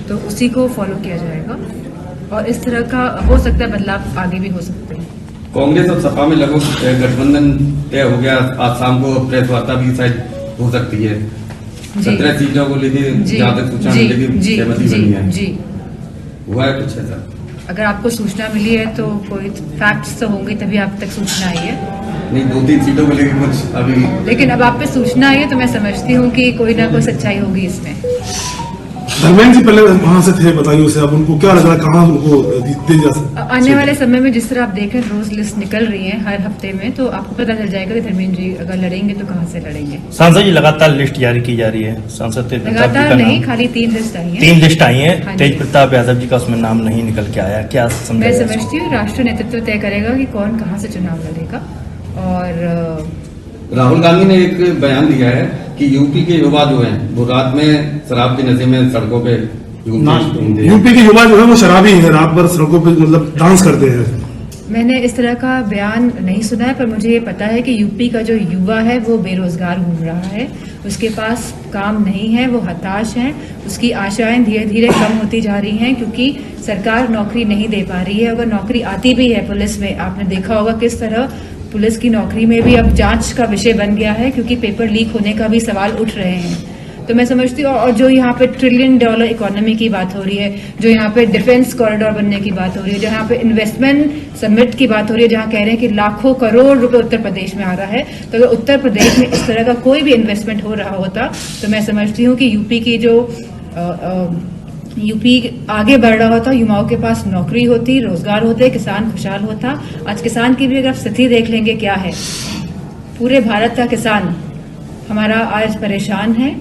तो उसी को फॉलो किया जाएगा और इस तरह का हो सकता है बदलाव आगे भी हो सकते हैं। कांग्रेस और सपा में लगभग गठबंधन तय हो गया, आज शाम को प्रेस वार्ता भी शायद हो सकती है। 17 सीटों को लेकर जहाँ तक सूचना मिलेगी सहमति बनी है। जी हुआ है कुछ ऐसा? अगर आपको सूचना मिली है तो कोई फैक्ट्स तो होंगे तभी आप तक सूचना आई है। नहीं, 2-3 सीटों को लेकर कुछ अभी, लेकिन अब आप पे सूचना आई है तो मैं समझती हूँ कि कोई ना कोई सच्चाई होगी इसमें। धर्मेंद्र जी पहले वहां से थे, बताइए उसे, अब उनको क्या लग रहा है, कहाँ उनको दे जा सकते? आने वाले समय में जिस तरह आप देख रहे हैं रोज लिस्ट निकल रही है हर हफ्ते में, तो आपको पता चल जाएगा कि धर्मेंद्र जी अगर लड़ेंगे तो कहाँ से लड़ेंगे। सांसद जी लगातार लिस्ट जारी की जा रही है, सांसद लगातार नहीं, खाली 3 लिस्ट आई है। 3 लिस्ट आई है। तेज प्रताप यादव जी का उसमें नाम नहीं निकल के आया, क्या मैं समझती हूँ राष्ट्रीय नेतृत्व तय करेगा कि कौन कहाँ से चुनाव लड़ेगा। और राहुल गांधी ने एक बयान दिया है कि यूपी के युवा जो हैं वो रात में शराब के नशे में सड़कों पे यूपी के युवा जो है वो शराबी है, रात भर सड़कों पे मतलब डांस करते हैं। मैंने इस तरह का बयान नहीं सुना है, पर मुझे ये पता है कि यूपी का जो युवा है वो बेरोजगार घूम रहा है, उसके पास काम नहीं है, वो हताश है, उसकी आशाएं धीरे धीरे कम होती जा रही हैं क्योंकि सरकार नौकरी नहीं दे पा रही है। अगर नौकरी आती भी है पुलिस में, आपने देखा होगा किस तरह पुलिस की नौकरी में भी अब जांच का विषय बन गया है क्योंकि पेपर लीक होने का भी सवाल उठ रहे हैं। तो मैं समझती हूँ, और जो यहाँ पे $1 ट्रिलियन इकोनॉमी की बात हो रही है, जो यहाँ पे डिफेंस कॉरिडोर बनने की बात हो रही है, जो यहाँ पे इन्वेस्टमेंट समिट की बात हो रही है, जहाँ कह रहे हैं कि लाखों करोड़ रुपए उत्तर प्रदेश में आ रहा है, तो अगर उत्तर प्रदेश में इस तरह का कोई भी इन्वेस्टमेंट हो रहा होता तो मैं समझती हूँ कि यूपी आगे बढ़ रहा होता, युवाओं के पास नौकरी होती, रोजगार होते, किसान खुशहाल होता। आज किसान की भी अगर स्थिति देख लेंगे क्या है, पूरे भारत का किसान हमारा आज परेशान है।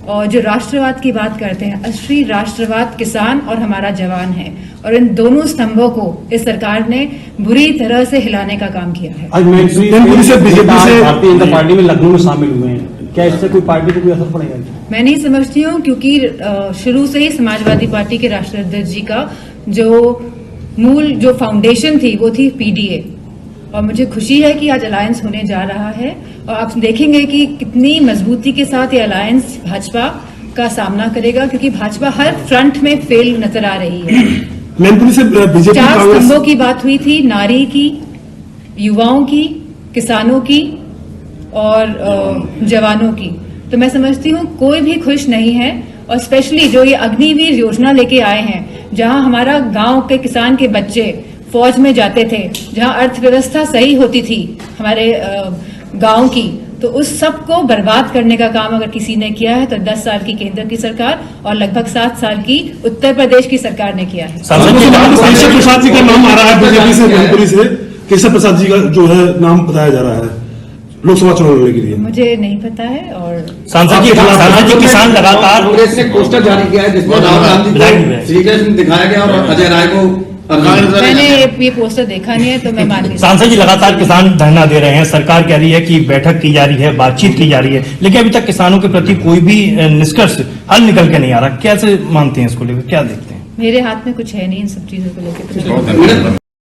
और जो राष्ट्रवाद की बात करते हैं, असली राष्ट्रवाद किसान और हमारा जवान है, और इन दोनों स्तंभों को इस सरकार ने बुरी तरह से हिलाने का काम किया है। आज बीजेपी भारतीय जनता पार्टी में लखनऊ में शामिल हुए हैं, क्या इससे कोई पार्टी को कोई असर पड़ेगा? मैं नहीं समझती हूँ क्योंकि शुरू से ही समाजवादी पार्टी के राष्ट्रीय अध्यक्ष जी का जो फाउंडेशन थी वो थी पीडीए, और मुझे खुशी है कि आज अलायंस होने जा रहा है और आप देखेंगे कि कितनी मजबूती के साथ ये अलायंस भाजपा का सामना करेगा क्योंकि भाजपा हर फ्रंट में फेल नजर आ रही है। मैनपुरी से बीजेपी 4 स्तंभों की बात हुई थी, नारी की, युवाओं की, किसानों की और जवानों की। तो मैं समझती हूँ कोई भी खुश नहीं है, और स्पेशली जो ये अग्निवीर योजना लेके आए हैं, जहां हमारा गांव के किसान के बच्चे फौज में जाते थे, जहां अर्थव्यवस्था सही होती थी हमारे गांव की, तो उस सब को बर्बाद करने का काम अगर किसी ने किया है तो 10 साल की केंद्र की सरकार और लगभग 7 साल की उत्तर प्रदेश की सरकार ने किया है। केशव प्रसाद जी का नाम आ रहा है बीजेपी से, मैनपुरी से केशव प्रसाद जी का जो है नाम बताया जा रहा है लोकसभा चुनाव लड़ने के लिए। मुझे नहीं पता है। और सांसद जी किसान लगातार कांग्रेस ने पोस्टर जारी किया है जिसमें राहुल गांधी को श्रीकृष्ण दिखाया गया और अजय राय को। मैंने ये पोस्टर देखा नहीं है तो मैं मान नहीं। सांसद जी लगातार किसान धरना दे रहे हैं, सरकार कह रही है कि बैठक की जा रही है, बातचीत की जा रही है, लेकिन अभी तक किसानों के प्रति कोई भी निष्कर्ष हल निकल के नहीं आ रहा। कैसे मानते हैं इसको लेकर, क्या देखते हैं? मेरे हाथ में कुछ है नहीं इन सब चीजों को लेकर।